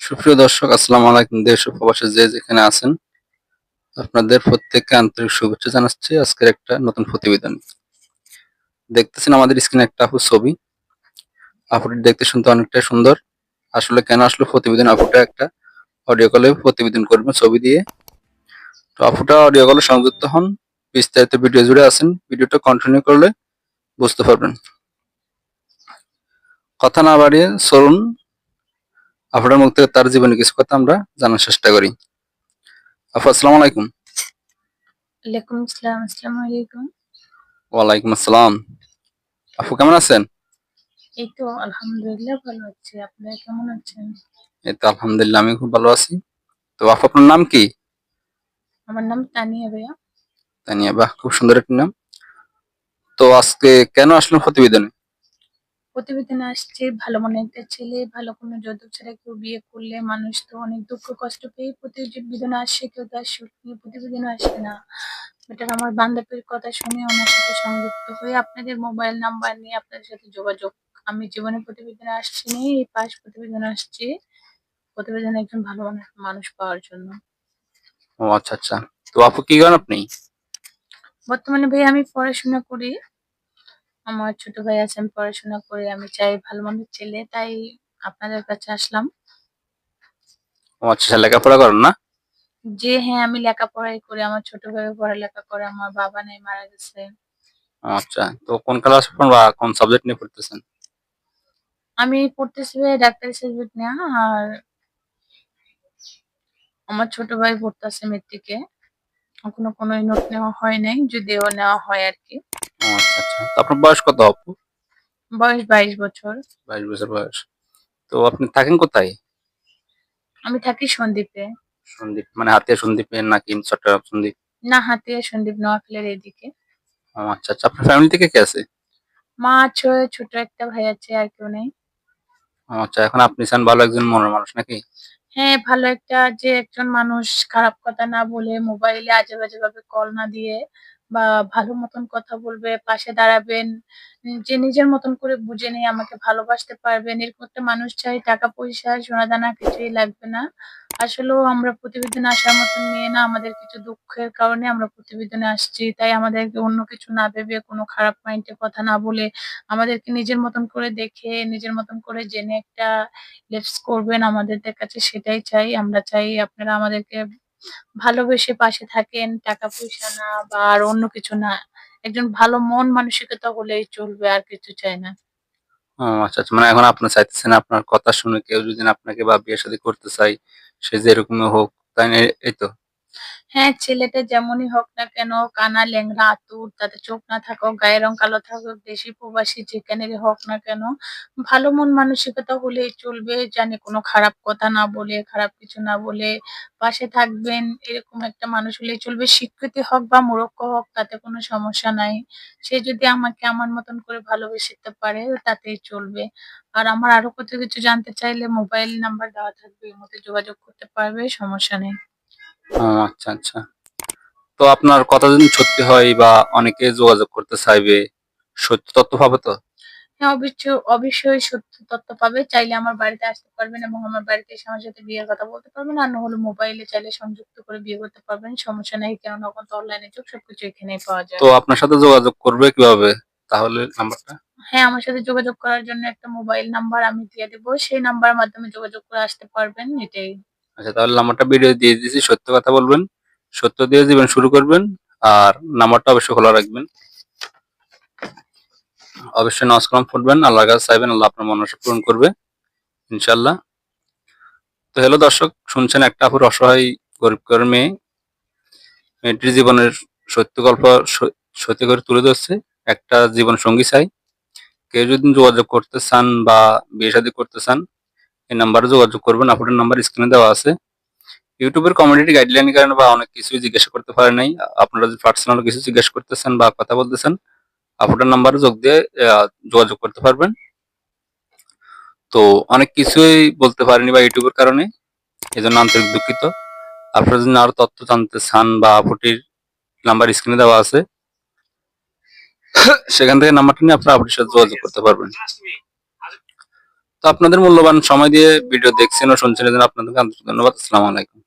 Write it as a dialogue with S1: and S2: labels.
S1: সুপ্রিয় দর্শক, আসসালামু আলাইকুম। দেশ ও প্রবাসে যে যেখানে আছেন, আপনাদের প্রত্যেককে আন্তরিক শুভেচ্ছা জানাচ্ছি আজকের একটা নতুন প্রতিবেদন। দেখতেছেন আমাদের স্ক্রিনে একটা আপুর ছবি। আপুটি দেখতে শুনতে অনেকটাই সুন্দর। আসলে কেন আসলো প্রতিবেদন, আপুটা একটা অডিও কলে প্রতিবেদন করবে ছবি দিয়ে। তো আপুটা অডিও কলে সংযুক্ত হন, বিস্তারিত ভিডিও জুড়ে আছেন। ভিডিওটা কন্টিনিউ করলে বুঝতে পারবেন। কথা না বাড়িয়ে চলুন আপুটার মুখ থেকে তার জীবনে কিছু কথা আমরা জানার চেষ্টা করি। আপু আসসালামু আলাইকুম।
S2: ওয়ালাইকুম আসসালাম। আসসালামু আলাইকুম।
S1: ওয়ালাইকুম আসসালাম। আপু কেমন আছেন?
S2: এই তো আলহামদুলিল্লাহ ভালো আছি। আপনারা কেমন আছেন?
S1: এই তো আলহামদুলিল্লাহ, আমি খুব ভালো আছি। তো আপু আপনার নাম কি?
S2: আমার নাম তানিয়া ভাইয়া।
S1: তানিয়া, বাহ, খুব সুন্দর একটি নাম। তো আজকে কেন আসলেন প্রতিবেদনে?
S2: প্রতিবেদনে আসছে ভালো মনে একটা ছেলে, ভালো কোনো যৌতুক ছাড়া কেউ বিয়ে করলে মানুষ তো অনেক দুঃখ কষ্ট পেয়ে প্রতিবেদনে আসে, কেউ তার সুখ নিয়ে প্রতিবেদনে আসে না। বেটার আমার বান্ধবীর কথা শুনে ওনার সাথে সংযুক্ত হয়ে আপনাদের মোবাইল নাম্বার নিয়ে আপনাদের সাথে যোগাযোগ। আমি জীবনে প্রতিবেদনে আসছি নি, এই পাশ প্রতিবেদনে আসছি প্রতিবেদনে একজন ভালো মানুষ পাওয়ার জন্য।
S1: ও আচ্ছা আচ্ছা। তো আপু কি করেন আপনি?
S2: বর্তমানে ভাই আমি পড়াশোনা করি। আমার ছোট ভাই আছে, আমি পড়াশোনা করে আমি চাই ভালো মন্দের ছেলে, তাই আপনাদের কাছে আসলাম।
S1: ও আচ্ছা, লেখাপড়া করেন না?
S2: যে হ্যাঁ, আমি লেখাপড়াই করি। আমার ছোট ভাইও পড়ালেখা করে। আমার বাবা নেই, মারা গেছে।
S1: ও আচ্ছা, তো কোন ক্লাস বা কোন সাবজেক্ট নিয়ে পড়তেছেন?
S2: আমি পড়তেছি ভাই ডাক্তারি সাবজেক্ট নিয়ে। আর আমার ছোট ভাই পড়তেছে মেট্রিকে। এখনো কোনো নোট নেওয়া হয় নাই, যদিও নেওয়া হয় আর কি।
S1: ও আচ্ছা আচ্ছা। তো আপনার বয়স কত আপু?
S2: বয়স 22 বছর।
S1: 22 বছর বয়স। তো আপনি থাকেন কোথায়?
S2: আমি থাকি সন্দ্বীপে।
S1: সন্দ্বীপ মানে হাতিয়া সন্দ্বীপে নাকি চট্টগ্রাম সন্দ্বীপ?
S2: না, হাতিয়া সন্দ্বীপ, নোয়াখালীর এদিকে।
S1: ও আচ্ছা আচ্ছা। আপনার ফ্যামিলি থেকে কে আছে?
S2: মা আছে, ছোট একটা ভাই আছে, আর কেউ নেই।
S1: ও আচ্ছা, এখন আপনি চান ভালো একজন মনের মানুষ নাকি?
S2: হ্যাঁ, ভালো একটা যে একজন মানুষ খারাপ কথা না বলে, মোবাইলে আজে-বাজে ভাবে কল না দিয়ে বা ভালো মতন কথা বলবে, পাশে দাঁড়াবেন। যে নিজের মতন করে বুঝে নিয়ে আমাকে ভালোবাসতে পারবেন। এরকম একটা মানুষ চাই। টাকা-পয়সা, সোনা-দানা কিছুই লাগবে না। আসলেও আমরা প্রতিবেদনে আসার মতন মেয়ে না। আমাদের কিছু দুঃখের কারণে আমরা প্রতিবেদনে আসছি। তাই আমাদেরকে অন্য কিছু না ভেবে, কোনো খারাপ মাইন্ডে কথা না বলে, আমাদেরকে নিজের মতন করে দেখে, নিজের মতন করে জেনে একটা হেল্পস করবেন আমাদেরদের কাছে, সেটাই চাই। আমরা চাই আপনারা আমাদেরকে ভালোবেসে পাশে থাকেন। টাকা-পয়সা না বা আর অন্য কিছু না। একজন ভালো মন মানসিকতা হলেই চলবে, আর কিছু চাই না।
S1: ও আচ্ছা আচ্ছা, মানে এখন আপনার চাইতেছেন আপনার কথা শুনে কেউ যদি আপনাকে বা বিয়ে শাদী করতে চাই, সে যেরকমই হোক, তাই না? এই তো।
S2: হ্যাঁ, ছেলেটা যেমনই হোক না কেন, কানা, ল্যাংড়া, আতুর, তাতে চোখ না থাকুক, গায়ের রং কালো থাকুক, দেশি প্রবাসী যেখানেরই হোক না কেন, ভালো মন মানসিকতা হলেই চলবে। জানি কোনো খারাপ কথা না বলে, খারাপ কিছু না বলে পাশে থাকবেন, এরকম একটা মানুষ হলেই চলবে। শিক্ষিত হোক বা মূর্খ হোক, তাতে কোনো সমস্যা নাই। সে যদি আমাকে আমার মতন করে ভালোবেসে পারে, তাতেই চলবে। আর আমার আরো কত কিছু জানতে চাইলে মোবাইল নাম্বার দেওয়া থাকবে, এর মধ্যে যোগাযোগ করতে পারবে, সমস্যা নেই।
S1: ও আচ্ছা আচ্ছা। তো আপনার কথা যদি সত্যি হয় বা অনেকে যোগাযোগ করতে চাইবে, সত্য তথ্য পাবে তো?
S2: হ্যাঁ, অবশ্যই সত্য তথ্য পাবে। চাইলে আমার বাড়িতে আসতে পারবেন এবং আমার বাড়িতে এসে আমার সাথে বিয়ের কথা বলতে পারবেন। আর না হলে মোবাইলে চাইলে সংযুক্ত করে বিয়ে করতে পারবেন। সমস্যা নেই। কেননা এখন তো অনলাইনের যুগ, সবকিছু এখানেই পাওয়া
S1: তো
S2: যায়।
S1: আপনার সাথে যোগাযোগ করবে কিভাবে তাহলে নাম্বারটা?
S2: হ্যাঁ, আমার সাথে যোগাযোগ করার জন্য একটা মোবাইল নাম্বার আমি দিয়ে দেব। সেই নাম্বারের মাধ্যমে যোগাযোগ করে আসতে পারবেন, এটাই।
S1: আচ্ছা, তাহলে নাম্বারটা ভিডিও দিয়ে দিয়েছি, সত্য কথা বলবেন, সত্য দিয়ে জীবন শুরু করবেন। আর নাম্বারটা অবশ্যই খোলা রাখবেন। অবশ্যই নামাজ কালাম পড়বেন, আল্লাহর কাছে চাইবেন, আল্লাহ আপনার মনোবাসা পূরণ করবে ইনশাল্লাহ। তো হ্যালো দর্শক, শুনছেন একটা আপুর অসহায় গরিব ঘরের মেয়ে, মেয়েটির জীবনের সত্য গল্প সত্যি করে তুলে ধরছে। একটা জীবন সঙ্গী চাই। কেউ যদি যোগাযোগ করতে চান বা বিয়ে শাদী করতে চান, এই নাম্বারে যোগাযোগ করবেন। আপনার নাম্বার স্ক্রিনে দেওয়া আছে। ইউটিউবের কমিউনিটি গাইডলাইনের কারণে বা অনেক কিছুই জিজ্ঞাসা করতে পারে নাই। আপনারা যদি পার্সোনাল কিছু জিজ্ঞাসা করতেছেন বা কথা বলতেছেন, আপনার নাম্বারে যোগ দিয়ে যোগাযোগ করতে পারবেন। তো অনেক কিছুই বলতে পারিনি বা ইউটিউবের কারণে, এজন্য আন্তরিক দুঃখিত। আপনারা যদি আরো তথ্য জানতে চান বা আপুটির নাম্বার স্ক্রিনে দেওয়া আছে, সেখান থেকে নাম্বারটা নিয়ে আপনারা আপুটির সাথে যোগাযোগ করতে পারবেন। তো আপনাদের মূল্যবান সময় দিয়ে ভিডিও দেখছেন ও শুনছেন এজন্য আপনাদেরকে আন্তরিক ধন্যবাদ। আসসালামু আলাইকুম।